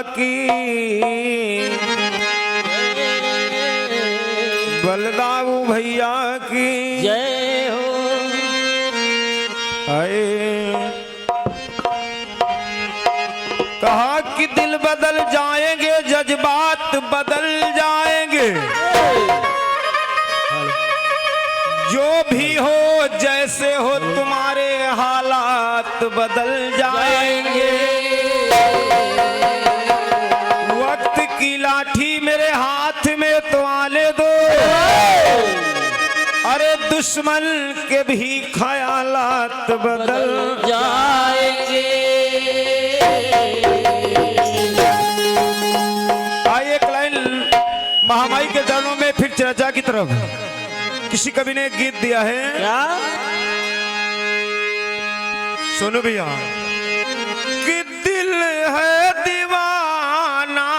की, बलदाऊ भैया की जय हो। आए कहा कि दिल बदल जाएंगे, जज्बात बदल जाएंगे, जो भी हो जैसे हो तुम्हारे हालात बदल जाएंगे। वक्त की लाठी मेरे हाथ में तो आने दो, अरे दुश्मन के भी ख्यालात बदल जाएंगे। आइए एक लाइन महामाई के चरणों में फिर चर्चा की तरफ। किसी कवि ने एक गीत दिया है, क्या सुनो भैया, कि दिल है दीवाना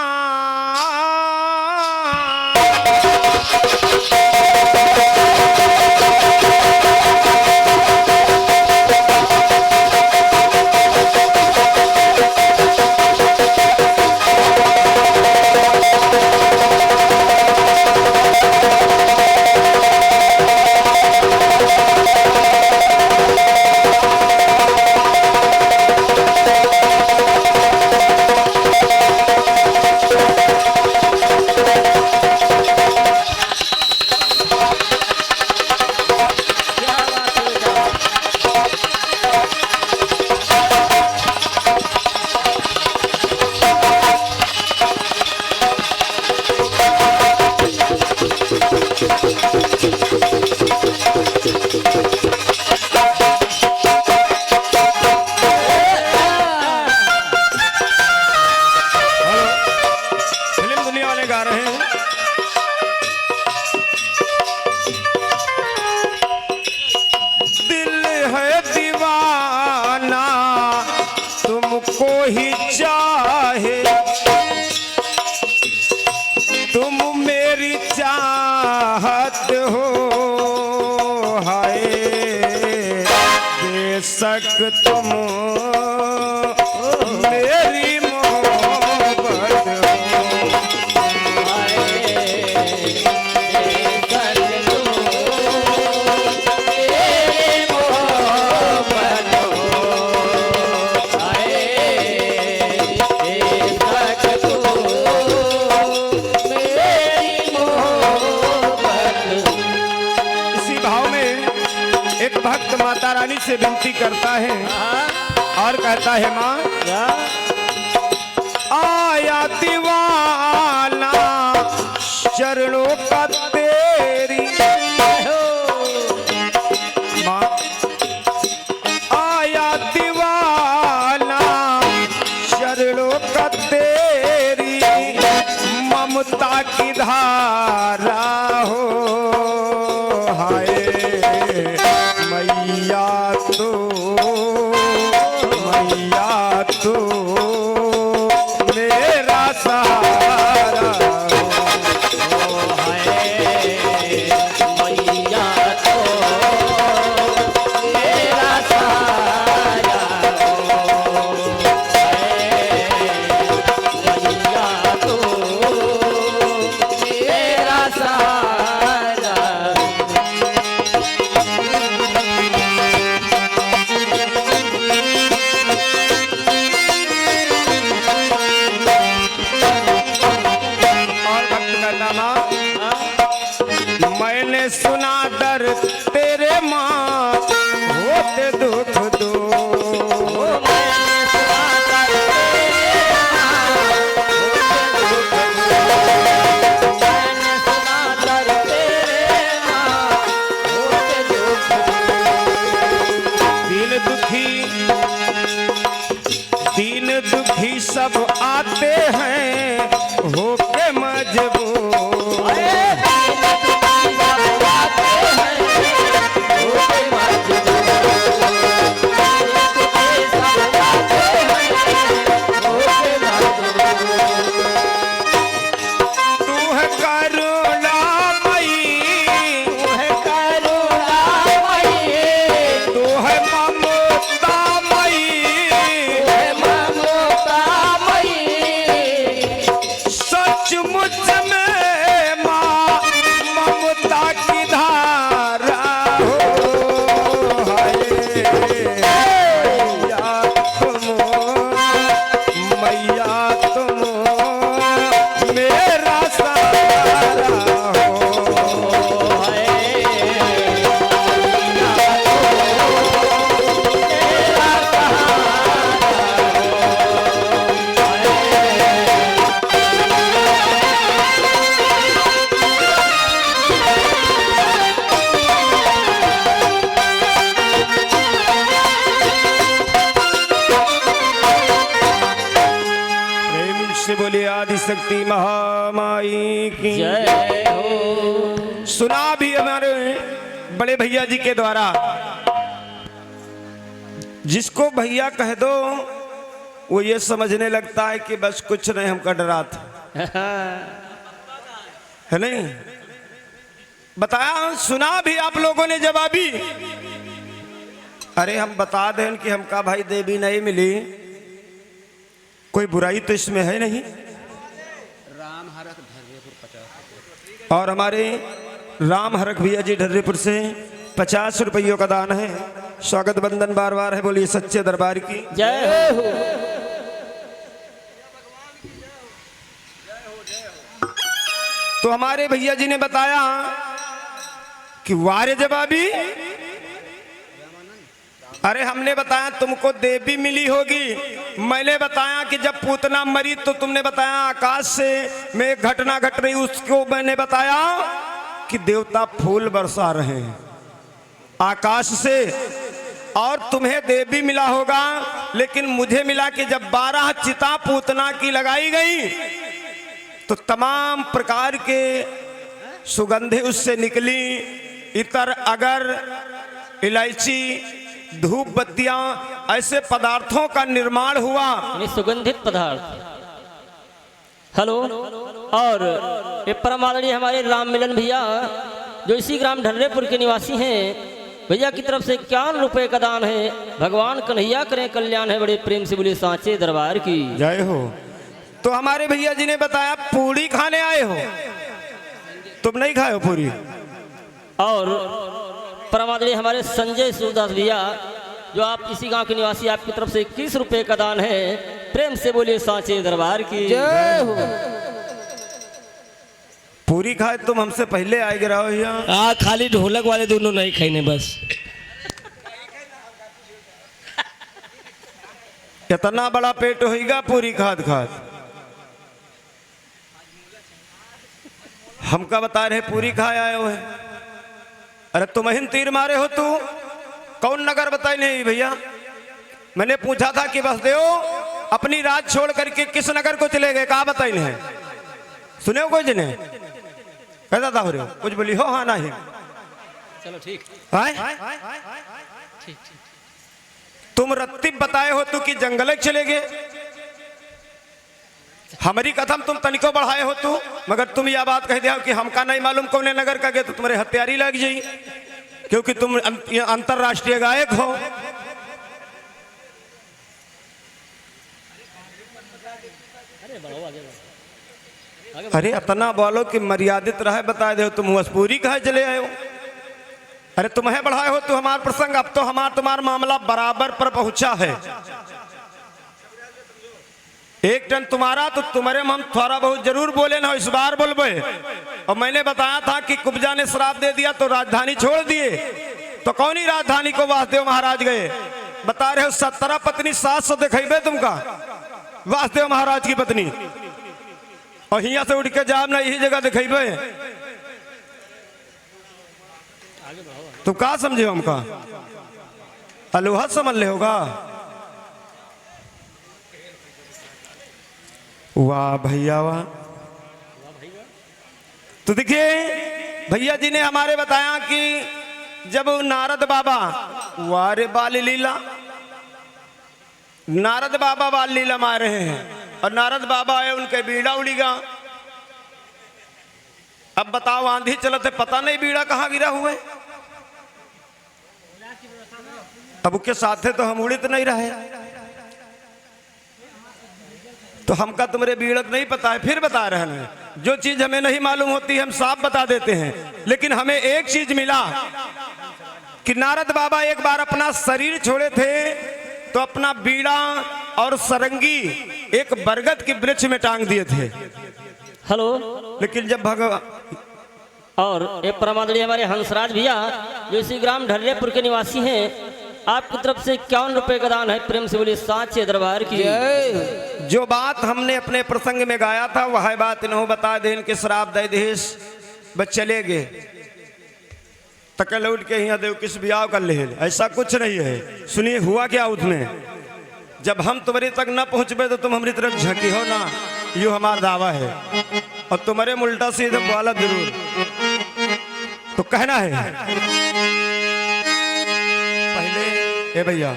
ही चाहे, तुम मेरी चाहत हो, हाय बेशक तुम मेरी मोहब्बत हो, भक्त माता रानी से विनती करता है और कहता है, माँ आया दीवाना चरणों का तेरी, माँ आया दीवाना चरणों का तेरी, ममता की धारा हो, हाय मैया तो मेरा सहारा हो, मैया तो मेरा सहारा हो, मैया तो मेरा सहारा। मैंने सुना दर तेरे माँ होते दुख दो, दीन दुखी सब आते हैं होके मजबूर, से बोलिए आदि शक्ति महामाई की जय हो। सुना भी हमारे बड़े भैया जी के द्वारा, जिसको भैया कह दो वो ये समझने लगता है कि बस कुछ नहीं, हमका डरा था, है नहीं। बताया सुना भी आप लोगों ने जवाबी। अरे हम बता दें कि हमका भाई देवी नहीं मिली, कोई बुराई तो इसमें है नहीं। और हमारे राम हरक भैया जी ढर्रेपुर से 50 रुपयों का दान है। स्वागत बंदन बार बार है, बोलिए सच्चे दरबार की जय हो। तो हमारे भैया जी ने बताया कि वारे जवाबी, अरे हमने बताया तुमको देवी मिली होगी। मैंने बताया कि जब पूतना मरी तो तुमने बताया आकाश से में एक घटना घट रही, उसको मैंने बताया कि देवता फूल बरसा रहे हैं आकाश से, और तुम्हें देवी मिला होगा। लेकिन मुझे मिला कि जब 12 चिता पूतना की लगाई गई तो तमाम प्रकार के सुगंधे उससे निकली, इतर अगर इलायची धूप बत्तियां ऐसे पदार्थों का निर्माण हुआ, यानी सुगंधित पदार्थ। हेलो। और ये परम आदरणीय हमारे राम मिलन भैया जो इसी ग्राम ढर्रेपुर के निवासी हैं, भैया की तरफ से 51 रुपए का दान है। भगवान कन्हैया करें कल्याण है, बड़े प्रेम से बोले सांचे दरबार की जय हो। तो हमारे भैया जी ने बताया पूरी खाने आए हो, तुम नहीं खाए हो पूरी। और परम आदरणीय हमारे संजय सूरदास भैया जो आप इसी गांव के निवासी, आपकी तरफ से 21 रुपए का दान है। प्रेम से बोलिए सांचे दरबार की जय हो। पूरी खाए तुम हमसे पहले आए गिरा हो भैया। खाली ढोलक वाले दोनों नहीं खाने बस। इतना बड़ा पेट होगा पूरी खाद खाद। हमका बता रहे पूरी खाए आए हो है। अरे तुम हिन तीर मारे हो, तू कौन नगर बताई नहीं भैया। मैंने पूछा था कि बसदेव अपनी राज छोड़ करके किस नगर को चले गए, कहा बताई नहीं। सुने हो कोई जिन्हें कहता था हो रहे हो कुछ बोली हो। हाँ नहीं चलो ठीक ठीक। तुम रत्तीब बताए हो तू कि जंगल चले गए, हमारी कथम तुम तनिको बढ़ाए हो तू, मगर तुम यह बात कह दिया कि हमका नहीं मालूम कौन नगर का गए तो तुम्हारे हत्यारी लग जाई, क्योंकि तुम अंतरराष्ट्रीय गायक हो। अरे इतना बोलो कि मर्यादित रहे, बता दे तुम पूरी कहे चले आए हो। अरे तुम्हें बढ़ाए हो तो हमारा प्रसंग, अब तो तुम्हारा मामला बराबर पर पहुंचा है। एक टन तुम्हारा तो तुम्हारे हम थोड़ा बहुत जरूर बोले ना, इस बार बोलबे। और मैंने बताया था कि कुब्जा ने श्राप दे दिया तो राजधानी छोड़ दिए, तो कौन ही राजधानी को वासुदेव महाराज गए। बता रहे हो 17 पत्नी 700 दिखेबे तुमका वासुदेव महाराज की पत्नी, और यहाँ से उठ के जाम ना यही जगह दिखेबे। तुम कहा समझे हमका, अलोहा समझ ले होगा। वाह भैया वाह। तो देखिए भैया जी ने हमारे बताया कि जब नारद बाबा वारे बाल लीला, नारद बाबा बाल लीला मार रहे हैं और नारद बाबा आए, उनके बीड़ा उड़ीगा। अब बताओ आंधी चलते पता नहीं बीड़ा कहाँ गिरा हुए। अब उसके साथ तो हम उड़ित नहीं रहे, तो हमका तुम्हारे बीड़क नहीं पता है। फिर बता रहे हैं जो चीज हमें नहीं मालूम होती हम साफ बता देते हैं। लेकिन हमें एक चीज मिला कि नारद बाबा एक बार अपना शरीर छोड़े थे तो अपना बीड़ा और सरंगी एक बरगद के वृक्ष में टांग दिए थे। हेलो। लेकिन जब भगवान और एक परम आदरणीय हमारे हंसराज भैया जो इसी ग्राम ढर्रेपुर के निवासी हैं, आपकी तरफ से 51 रुपए का दान है। प्रेम से बोलिए सांचे दरबार की। जो बात हमने अपने प्रसंग में गाया था वह बात इन्हों बता दे, इनके श्राप दे देश बस चले गए तक लौट के यहाँ देव किस ब्याह कर ले। ऐसा कुछ नहीं है। सुनिए हुआ क्या उसमें, जब हम तुम्हारे तक न पहुंचबे तो तुम हमारी तरफ झकी हो ना। यू हमारा दावा है और तुम्हारे उल्टा सीधा बोला जरूर तो कहना है। पहले ए भैया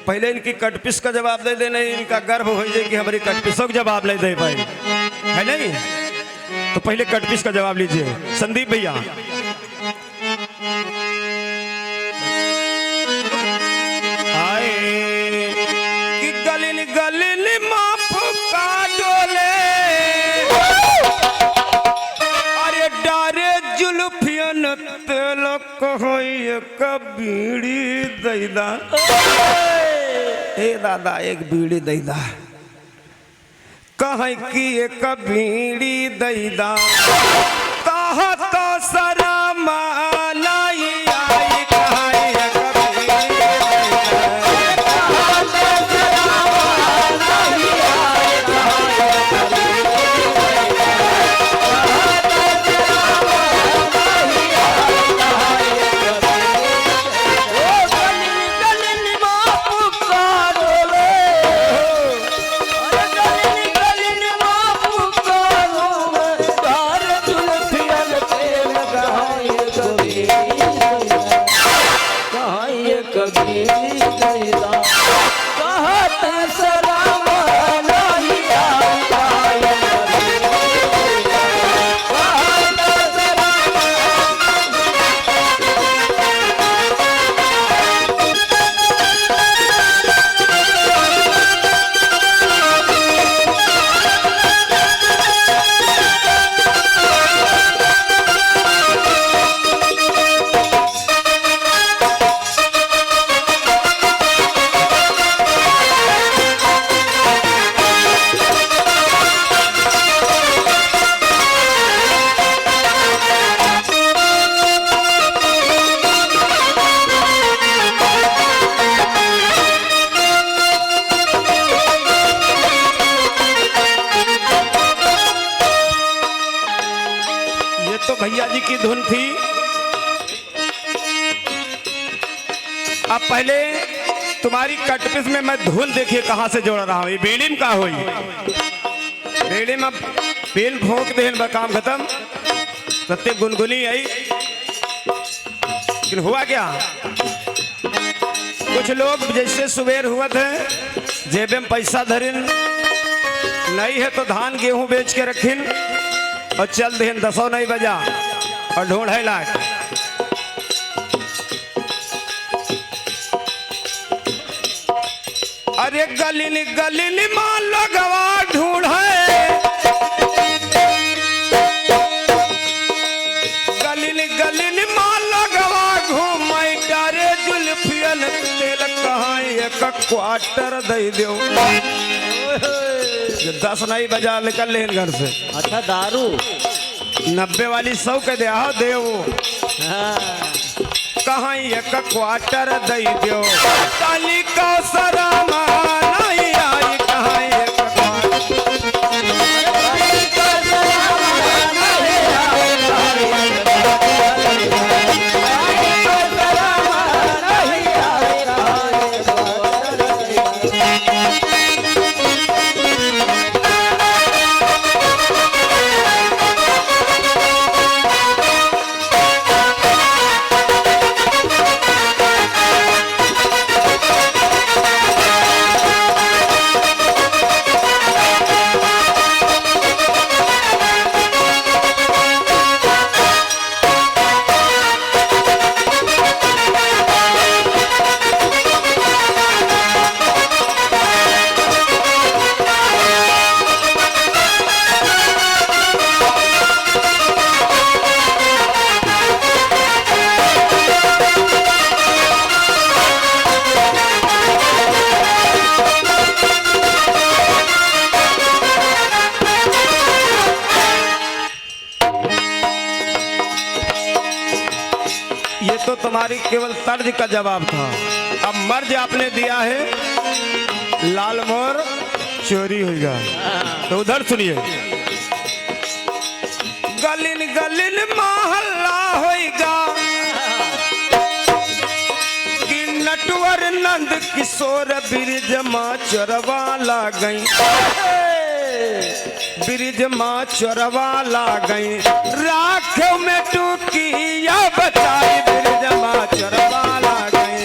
पहले इनकी कटपिस का जवाब दे देना, इनका गर्व हो जाए कि हमारी कटपिसों का जवाब ले दे पाए, है नहीं? तो पहले कटपिस का जवाब लीजिए संदीप भैया। आए कि गलिन गलिन माफ का डोले, अरे डारे जुल्फियन तेल कहोई बीड़ी दैदा, ए दादा एक बीड़ी दैदा, कहीं की एक बीड़ी दैदा, कहा तो शरमा नहीं आई, कहाँ एक बीड़ी भैया जी की धुन थी। अब पहले तुम्हारी कटपिस में मैं धुन देखिए कहां से जोड़ रहा हूं। ये बीड़ी में का हुई, बीड़ी में पेन भोंक देन बा काम खत्म, सत्य गुनगुनी आई। लेकिन हुआ क्या, कुछ लोग जैसे सुबेर हुआ थे जेबे में पैसा धरिन नहीं है तो धान गेहूं बेच के रखिन और चल देन 10 नहीं बजा और ढूंढे लाख। अरे गलिन गलिन मान लगवा ढूंढे, गलिन गलिन मान लगवा घूमाई डारे जुल्फियन तेल कहाँ एक क्वार्टर दे दो। 10 नहीं बजा निकल लेन घर से। अच्छा दारू 90 वाली 100 के दे देव, कहाँ एक क्वार्टर दे दो। काली कौसरा नहीं आई, कहाँ एक तो तुम्हारी केवल तर्ज का जवाब था। अब मर्ज आपने दिया है लाल मोर चोरी होगा, तो उधर सुनिए। गलिन गलिन महल्ला होगा कि नटवर नंद किशोर बिरजमा चरवा ला गई। ब्रिज माँ चोरवा ला गई राख में टूकी या बचाई ब्रिज माँ चोरवा ला गई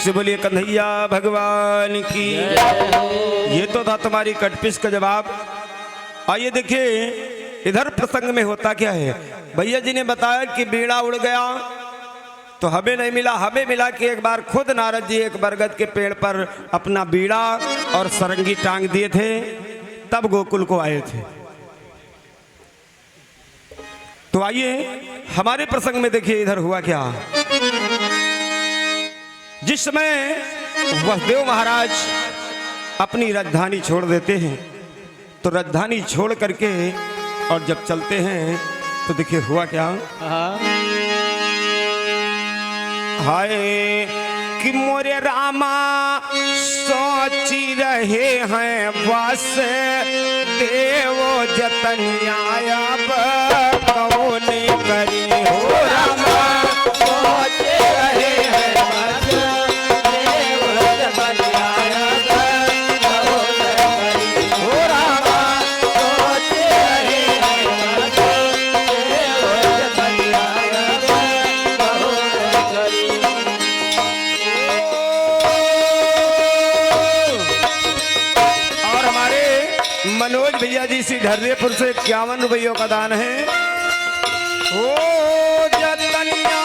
से बोलिए कन्हैया भगवान की। ये तो था तुम्हारी कटपिस का जवाब। आइए देखिए इधर प्रसंग में होता क्या है। भैया जी ने बताया कि बीड़ा उड़ गया तो हमें नहीं मिला, हमें मिला कि एक बार खुद नारद जी एक बरगद के पेड़ पर अपना बीड़ा और सरंगी टांग दिए थे, तब गोकुल को आए थे। तो आइए हमारे प्रसंग में देखिए इधर हुआ क्या। जिस समय वसुदेव महाराज अपनी राजधानी छोड़ देते हैं तो राजधानी छोड़ करके और जब चलते हैं तो देखिए हुआ क्या। हाय कि मोरे रामा सोची रहे हैं बस देव जतनिया कौन करी हो रामा सोचे रहे हैं मनोज भैया जी सी ढर्रेपुर से 51 रुपयों का दान है। ओ जतनिया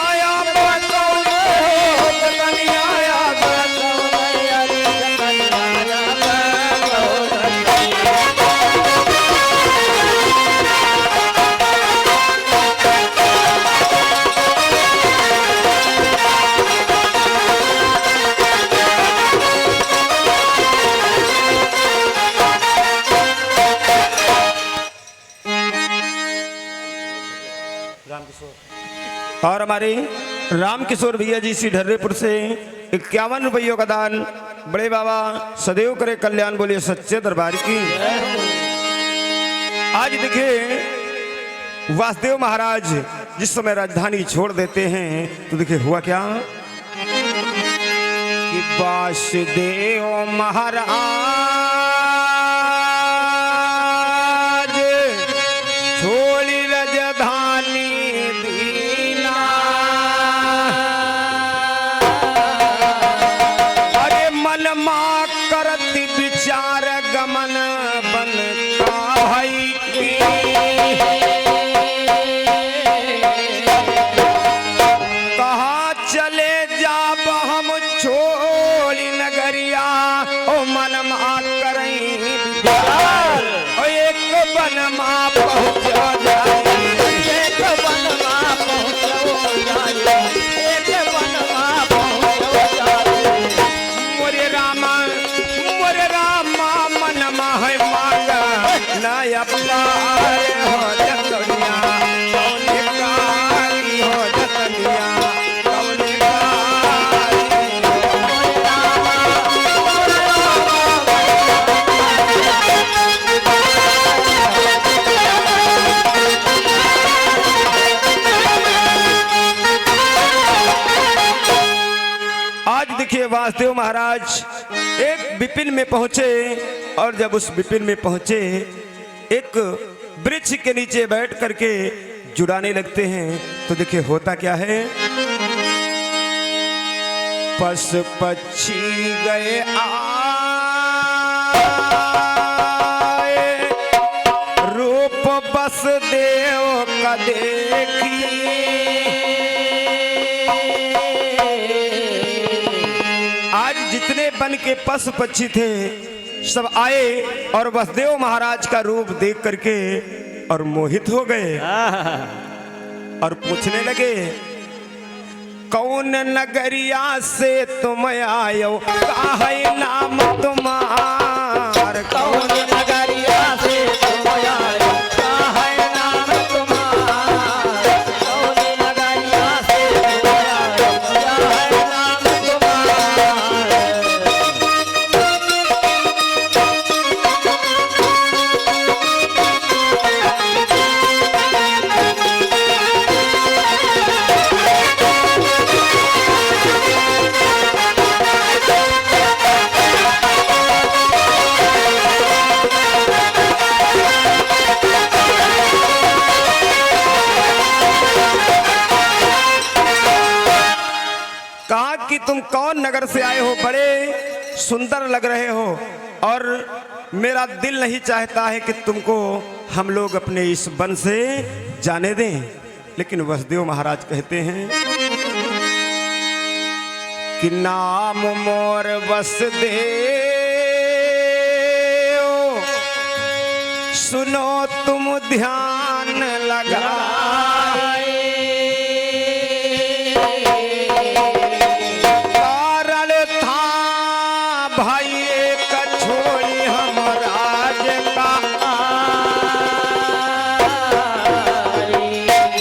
और हमारे राम किशोर भैया जी सी ढर्रेपुर से 51 रुपयों का दान। बड़े बाबा सदैव करे कल्याण, बोलिए सच्चे दरबार की। आज देखिए वासुदेव महाराज जिस समय राजधानी छोड़ देते हैं तो देखिए हुआ क्या कि वासुदेव महाराज छोड़ी राजधानी विचार गमन बन कहा चले जाब हम छोड़ी नगरिया ओ मन मा करई एक बन मा पहुँच जाए, एक बन मा पहुँच जाए, एक बन मा पहुँच जाए। मोरे रामा मन माह मांगा नया पार हो जतनिया कौन कारी हो जतनिया कौन आज देखिए वासुदेव महाराज एक विपिन में पहुंचे और जब उस विपिन में पहुंचे एक वृक्ष के नीचे बैठ करके जुड़ाने लगते हैं तो देखिए होता क्या है। पशु पक्षी गए आ देखी। आज जितने वन के पशु पक्षी थे सब आए और वसुदेव महाराज का रूप देख करके और मोहित हो गए और पूछने लगे, कौन नगरिया से तुम आयो, काहे नाम तुम्हार। कौन नगरिया से तुम आयो, काहे नाम तुम्हार। कौन नगरिया से तुम आयो, काहे नाम तुम्हार। कहा कि तुम कौन नगर से आए हो, बड़े सुंदर लग रहे हो और मेरा दिल नहीं चाहता है कि तुमको हम लोग अपने इस वन से जाने दें। लेकिन वसुदेव महाराज कहते हैं कि नाम मोर वसुदेव, सुनो तुम ध्यान लगाए। कारण था भाई एक छोड़ी हम राज का,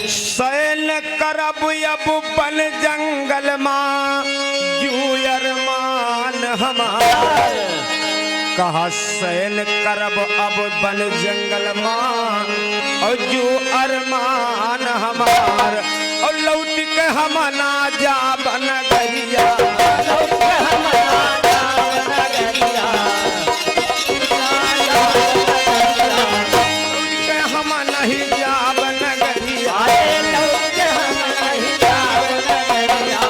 सैन करब अब बन जंगल माँ, जूयर मान हमार। कहा सैन करब अब बन जंगल माँ और जू अरमान हमार, और लौट के हम ना जा बन गरिया। लौट के हम ना जा बन गरिया, लौट के हम नहीं जा बन गरिया, लौट के हम नहीं जा बन गरिया।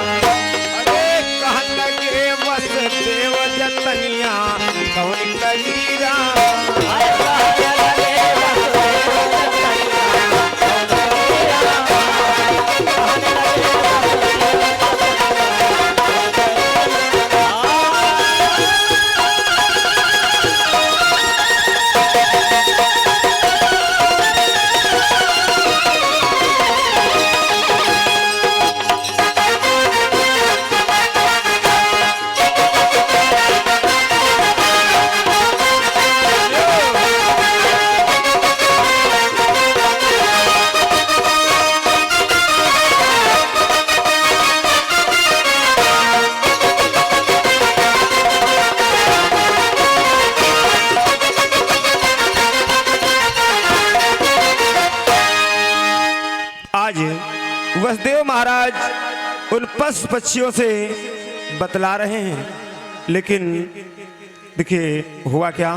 अरे कहत लगे वसुदेव जतनिया कौन कबीरा। आज वसुदेव महाराज उन पशु पक्षियों से बतला रहे हैं, लेकिन देखिए हुआ क्या।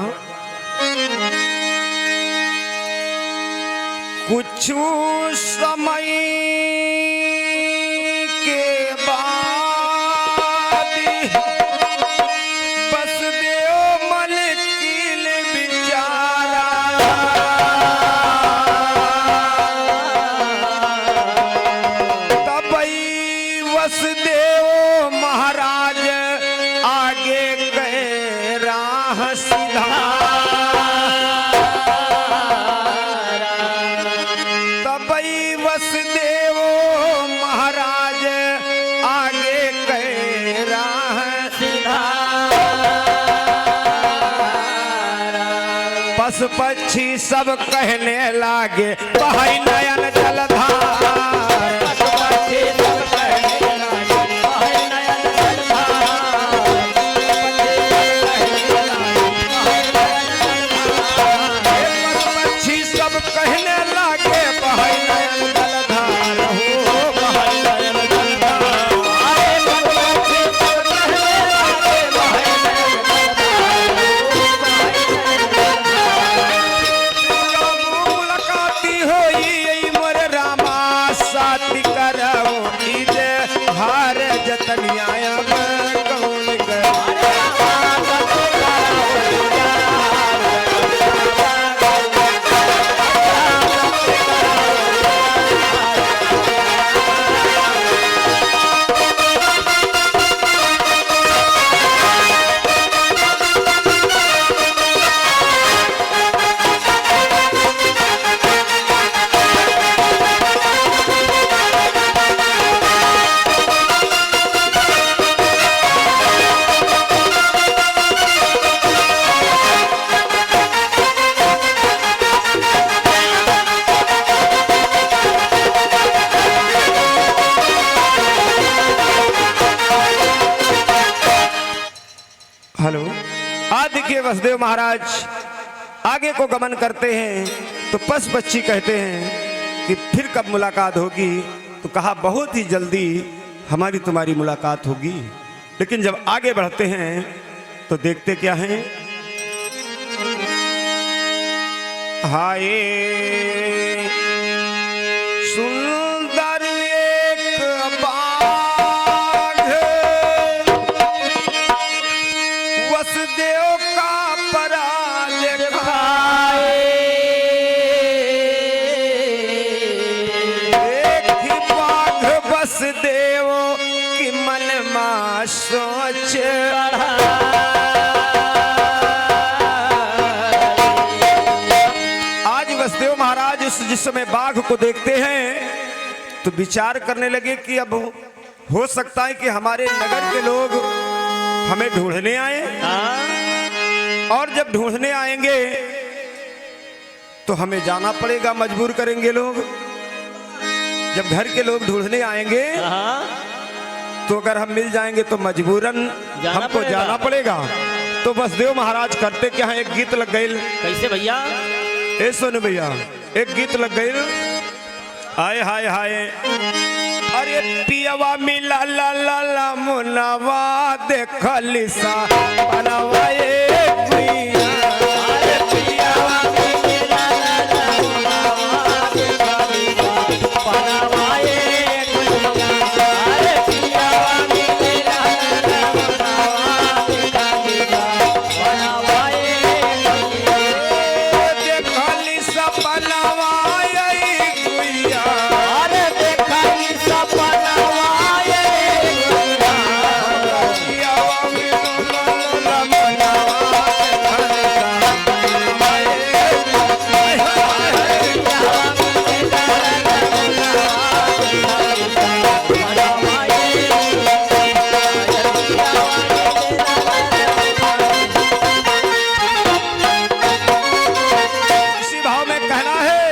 कुछ समय के बाद वसुदेव मलकिल बिचारा, तबई वसुदेव महाराज आगे गए राह सीधा। तबई वसुदेव महाराज आगे गए राह सीधा। पशु पक्षी सब कहने लागे बहाई नयन जलधार। पशु पक्षी सब कहने लागे बहाई नयन जलधार। पशु पक्षी सब कहने लागे बहाई नयन जलधार, हो बहाई नयन जलधार। पशु पक्षी सब कहने लागे बहाई नयन जलधार। मुलाकाती होई मोर रामा आज देखिए वसुदेव महाराज आगे को गमन करते हैं तो पशु पक्षी कहते हैं कि फिर कब मुलाकात होगी। तो कहा बहुत ही जल्दी हमारी तुम्हारी मुलाकात होगी। लेकिन जब आगे बढ़ते हैं तो देखते क्या हैं, हाय सुंदर एक बाघ वसुदेव का पराल खाए, एक ही बाघ वसुदेव की मन में सोच वसुदेव महाराज जिस समय बाघ को देखते हैं तो विचार करने लगे कि अब हो सकता है कि हमारे नगर के लोग हमें ढूंढने आए, और जब ढूंढने आएंगे तो हमें जाना पड़ेगा, मजबूर करेंगे लोग। जब घर के लोग ढूंढने आएंगे तो अगर हम मिल जाएंगे तो मजबूरन हमको जाना पड़ेगा। तो वसुदेव महाराज करते क्या है, एक गीत लग गई। कैसे भैया? ए सुन भैया, एक गीत लग गई। हाय हाय हाय, अरे पियवा मिला ला ला ला मुनवा देखली सा बनवा ए पिया, अरे पियवा मिला ला ला मुनवा देखली सा बनवा ए पिया, अरे पियवा मिला ला ला मुनवा देखली सा बनवा ए पिया, देखली सा बनवा ए पिया, अरे देखली सा बनवा ए पिया, पियवा मिला ला ला मुनवा देखली सा बनवा ए इसी भाव में कहना है,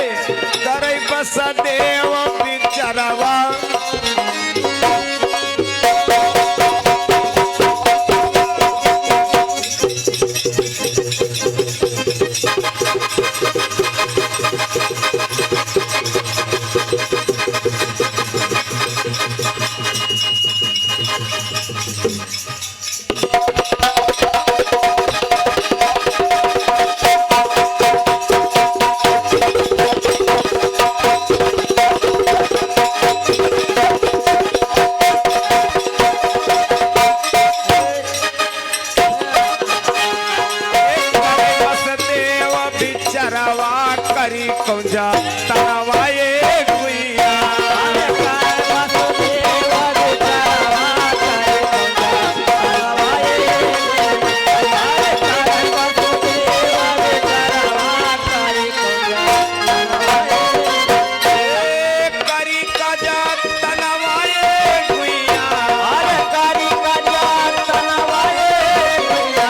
करे वसुदेव बिचरवा, वसुदेव बिचरवा करी कौजा तरवा ए गुइया, करी कजा तनवा ए गुइया, अरे करी कजा तनवा ए गुइया,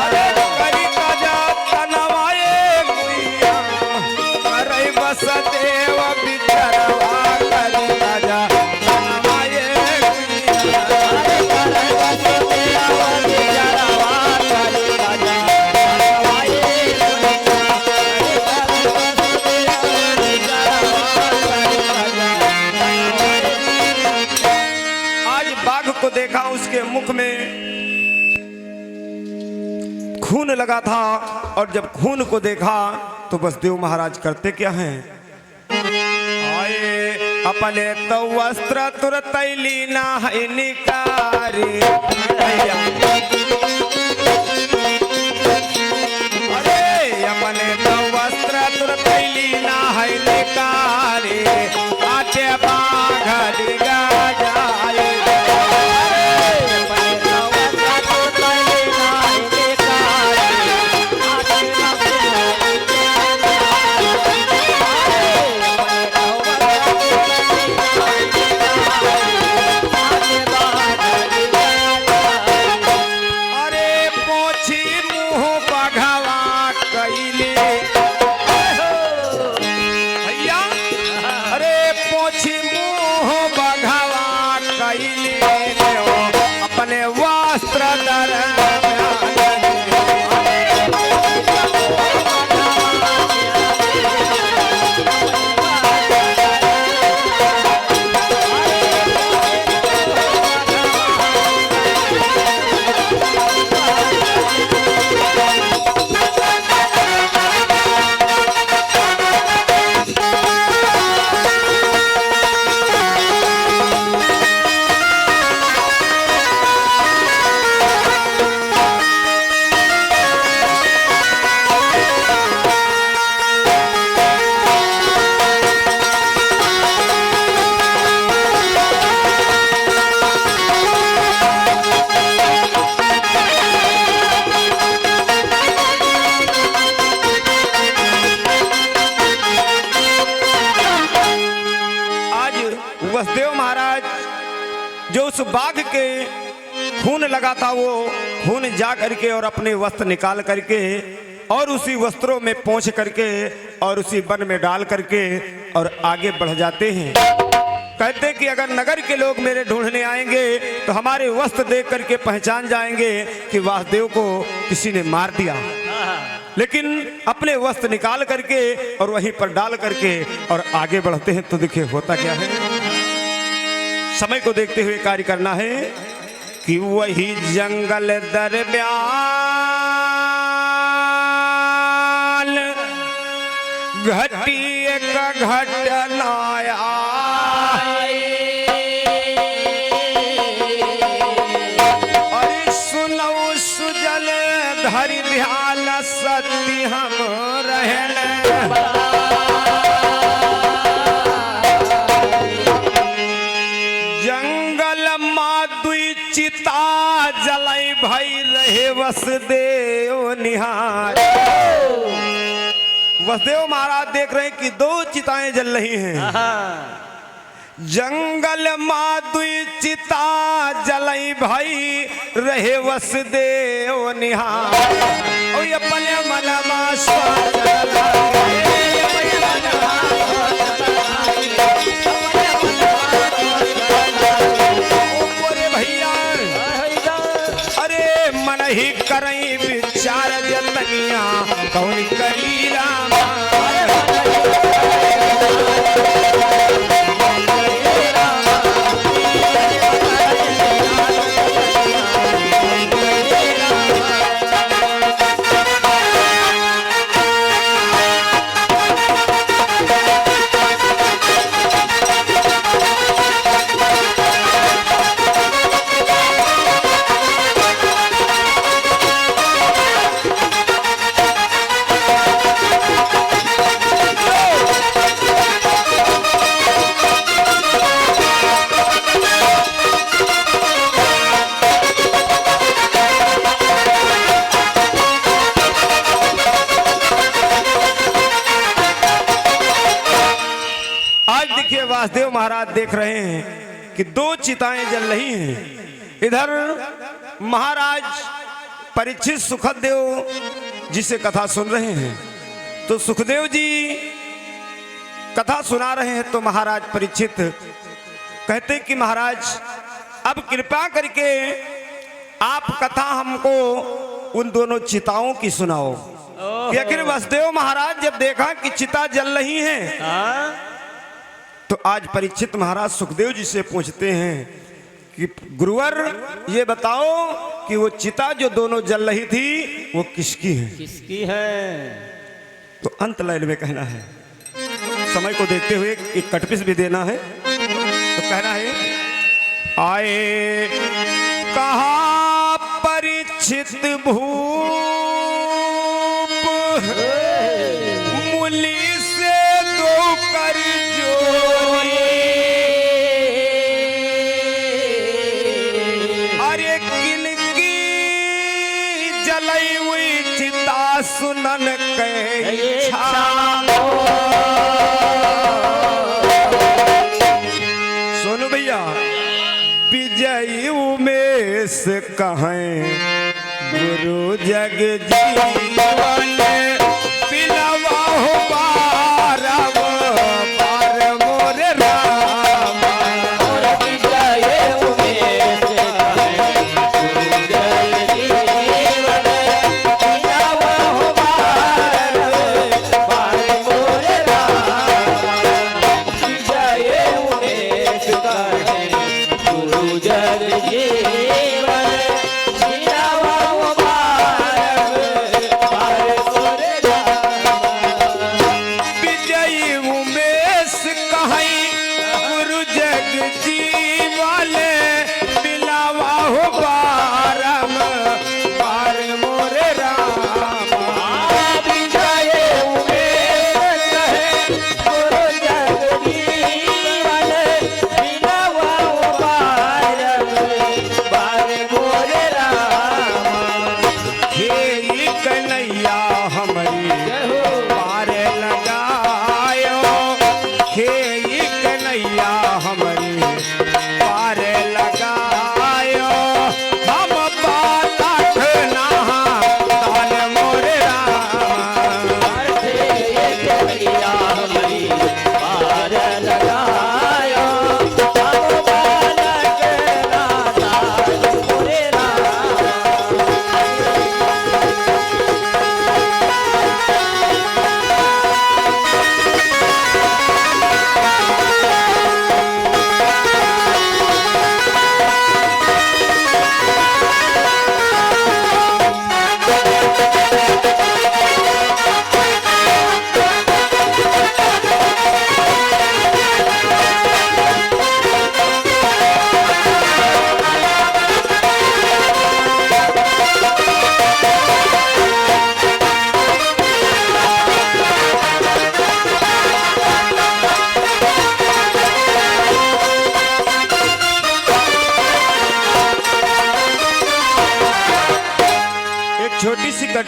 अरे करी कजा तनवा ए गुइया, अरे वसुदेव बिचरवा करी कजा तनवा ए गुइया, अरे करे वसुदेव बिचरवा करी कजा तनवा ए गुइया, अरे करे वसुदेव बिचरवा करी कजा तनवा ए। आज बाघ को देखा, उसके मुख में खून लगा था, और जब खून को देखा तो वसुदेव महाराज करते क्या हैं, आए अपने तो वस्त्र तुरतैली ना है निकारी, अरे अपने तो वस्त्र तुरतैली ना है निकारी, आटे बाघ डिगा जाए, अपने तो वस्त्र तुरतैली ना है निकारी, आटे अरे उस बाघ के खून लगा था वो खून जा करके और अपने वस्त्र निकाल करके और उसी वस्त्रों में पोंछ करके और उसी वन में डाल करके और आगे बढ़ जाते हैं। कहते कि अगर नगर के लोग मेरे ढूंढने आएंगे तो हमारे वस्त्र देख करके पहचान जाएंगे कि वासुदेव को किसी ने मार दिया। लेकिन अपने वस्त्र निकाल करके और वहीं पर डाल करके और आगे बढ़ते हैं। तो देखिए होता क्या है, समय को देखते हुए कार्य करना है कि वही जंगल दरम्यान घटी एक घटनाया अरे सुनो सुजल धरि ध्यान सती हम रहने जंगल मादुई चिता जलाई भई रहे वसुदेव निहार। वसुदेव महाराज देख रहे हैं कि दो चिताएं जल रही हैं। जंगल मादुई चिता जलाई भई रहे वसुदेव निहार और अपने मनमा ही करई विचार जतनिया कौन करी रामा वासुदेव महाराज देख रहे हैं कि दो चिताएं जल रही हैं। इधर महाराज परीक्षित सुखदेव जी से कथा सुन रहे हैं। तो सुखदेव जी कथा सुना रहे हैं तो महाराज परीक्षित कहते कि महाराज अब कृपा करके आप कथा हमको उन दोनों चिताओं की सुनाओ कि आखिर वसुदेव महाराज जब देखा कि चिता जल रही हैं तो आज परीक्षित महाराज सुखदेव जी से पूछते हैं कि गुरुवर ये बताओ कि वो चिता जो दोनों जल रही थी वो किसकी है? किसकी है? तो अंत लाइन में कहना है, समय को देखते हुए एक कटपिस भी देना है। तो कहना है आए कहा परीक्षित भूप मुनि से दो कर सुनन के सुनो भैया विजयी उमेश कहें गुरु जग जीवन पिलवा हो बारव बार मोर राम विजयी उमेश हे कन्हैया हमारी पार लगा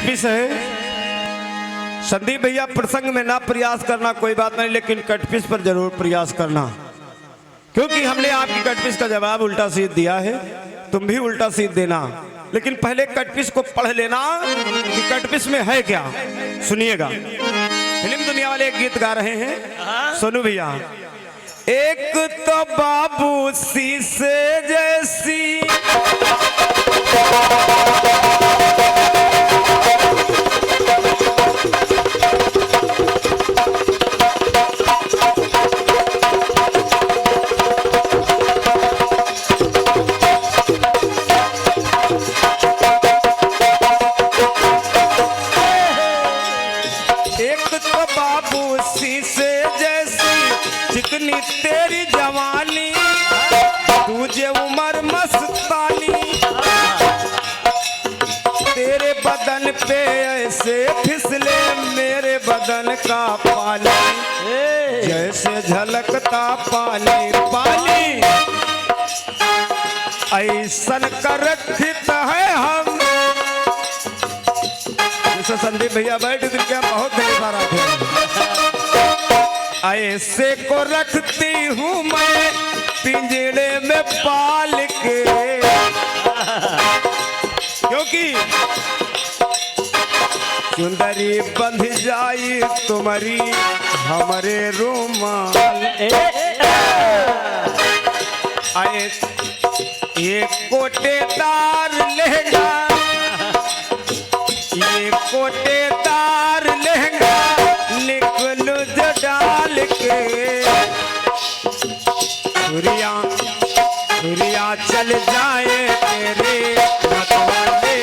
कटपिस है। संदीप भैया प्रसंग में ना प्रयास करना कोई बात नहीं, लेकिन कटपिस पर जरूर प्रयास करना, क्योंकि हमने आपकी कटपिस का जवाब उल्टा सीध दिया है, तुम भी उल्टा सीध देना। लेकिन पहले कटपिस को पढ़ लेना कि कटपिस में है क्या। सुनिएगा, फिल्म दुनिया वाले एक गीत गा रहे हैं, सोनू भैया। एक तो बाबू शीशे जैसी चिकनी तेरी जवानी, तुझे उम्र मस्तानी, तेरे बदन पे ऐसे फिसले मेरे बदन का पानी, जैसे झलकता पानी पानी, ऐसन कर रखता है हम। जैसे संदीप भैया बैठ दिल के बहुत ढेर सारा थे, ऐसे को रखती हूँ मैं पिंजड़े में पाल के, क्योंकि सुंदरी बंध जाई तुम्हारी हमारे रुमाल। ये कोटेदार लहंगा, ये कोटेदार लहंगा निकलू जो डाल के, सूर्या चल जाए तेरे मतवाले।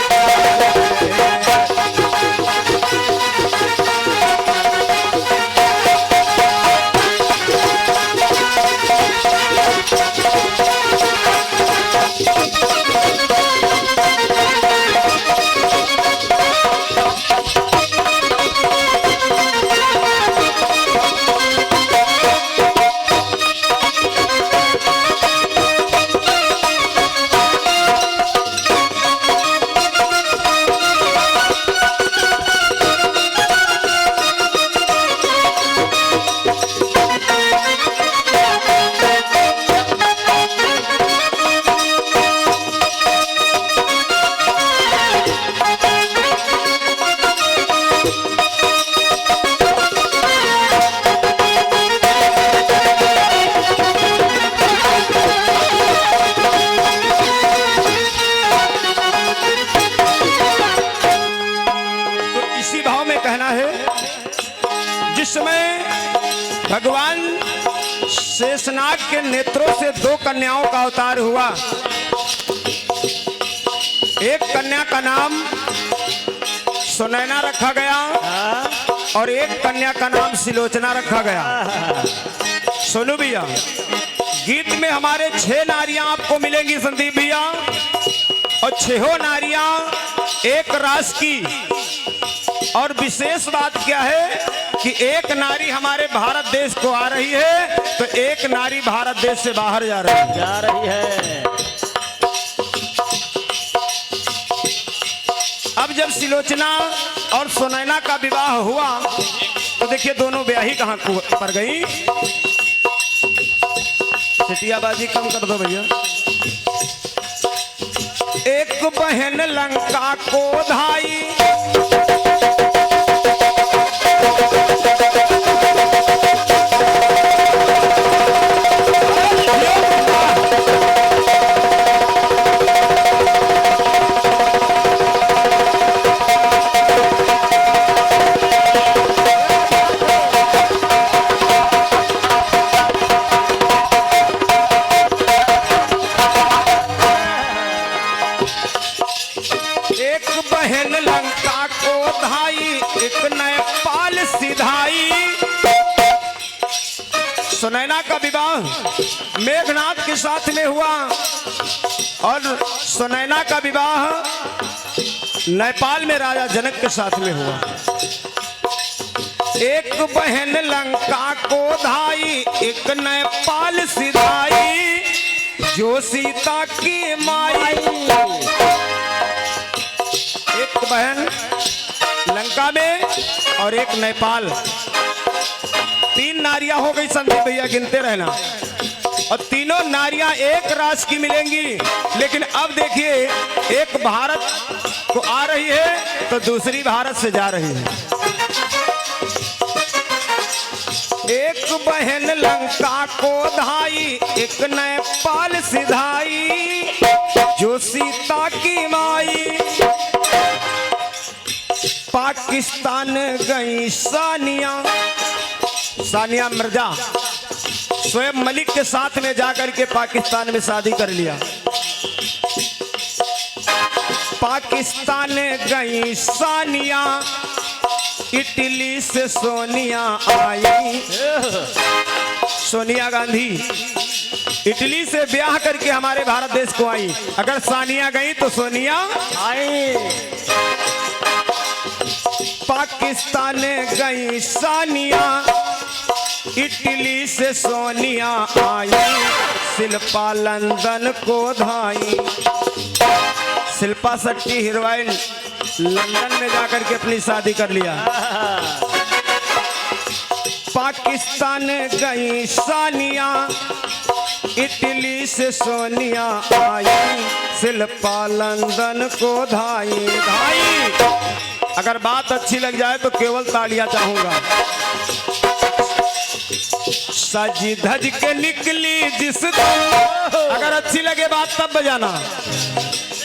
जिसमें भगवान शेषनाग के नेत्रों से दो कन्याओं का अवतार हुआ। एक कन्या का नाम सुनैना रखा गया और एक कन्या का नाम सिलोचना रखा गया। सोनू भैया, गीत में हमारे 6 नारियां आपको मिलेंगी संदीप भैया, और 6 नारियां एक रास की। और विशेष बात क्या है कि एक नारी हमारे भारत देश को आ रही है तो एक नारी भारत देश से बाहर जा रही है। अब जब सिलोचना और सुनैना का विवाह हुआ तो देखिए दोनों ब्याही कहां पर गई। सिटियाबाजी कम कर दो भैया। एक बहन लंका को धाई, बहन लंका को धाई, एक नेपाल सिधाई। सुनैना का विवाह मेघनाथ के साथ में हुआ और सुनैना का विवाह नेपाल में राजा जनक के साथ में हुआ। एक बहन लंका को धाई, एक नेपाल सिधाई, जो सीता की माई। एक बहन श्रीलंका में और एक नेपाल। 3 नारियां हो गई संदीप भैया, गिनते रहना। और तीनों नारियां एक रास की मिलेंगी, लेकिन अब देखिए एक भारत को आ रही है तो दूसरी भारत से जा रही है। एक बहन लंका को धाई, एक नेपाल सिधाई, जो सीता की माई। पाकिस्तान गई सानिया, सानिया मिर्जा शोएब मलिक के साथ में जाकर के पाकिस्तान में शादी कर लिया। पाकिस्तान गई सानिया, इटली से सोनिया आई। सोनिया गांधी इटली से ब्याह करके हमारे भारत देश को आई। अगर सानिया गई तो सोनिया आई। पाकिस्तान गई सानिया, इटली से सोनिया आई। शिल्पा लंदन को धाई। शिल्पा शेट्टी हीरोइन लंदन में जाकर के अपनी शादी कर लिया। पाकिस्तान गई सानिया, इटली से सोनिया आई। शिल्पा लंदन को धाई धाई। अगर बात अच्छी लग जाए तो केवल तालियां चाहूंगा। सजी धज के निकली जिस दिन, अगर अच्छी लगे बात तब बजाना।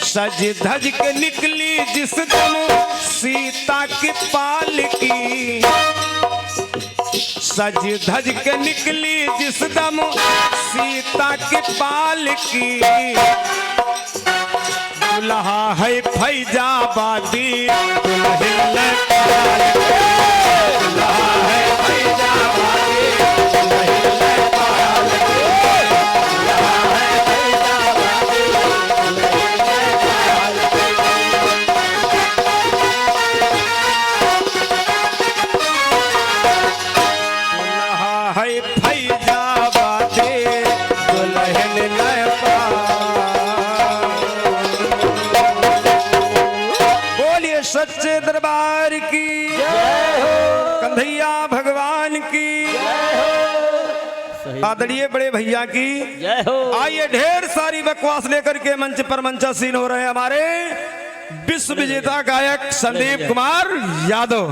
सज धज के निकली जिस दिन सीता की पालकी। सज धज के निकली जिस दम सीता की पालकी। दुल्हा है फैजाबादी, दुल्हन है पालकी। दुल्हा है फैजाबादी, दुल्हन है पालकी। दुल्हा है फैजाबादी, दुल्हन है पालकी। दुल्हा है फैजाबादी, दुल्हन है सच्चे दरबार की जय हो, कन्हैया भगवान की जय हो, आदरणीय बड़े भैया की जय हो। आइए ढेर सारी बकवास लेकर के मंच पर मंचासीन हो रहे हैं हमारे विश्व विजेता गायक संदीप कुमार यादव।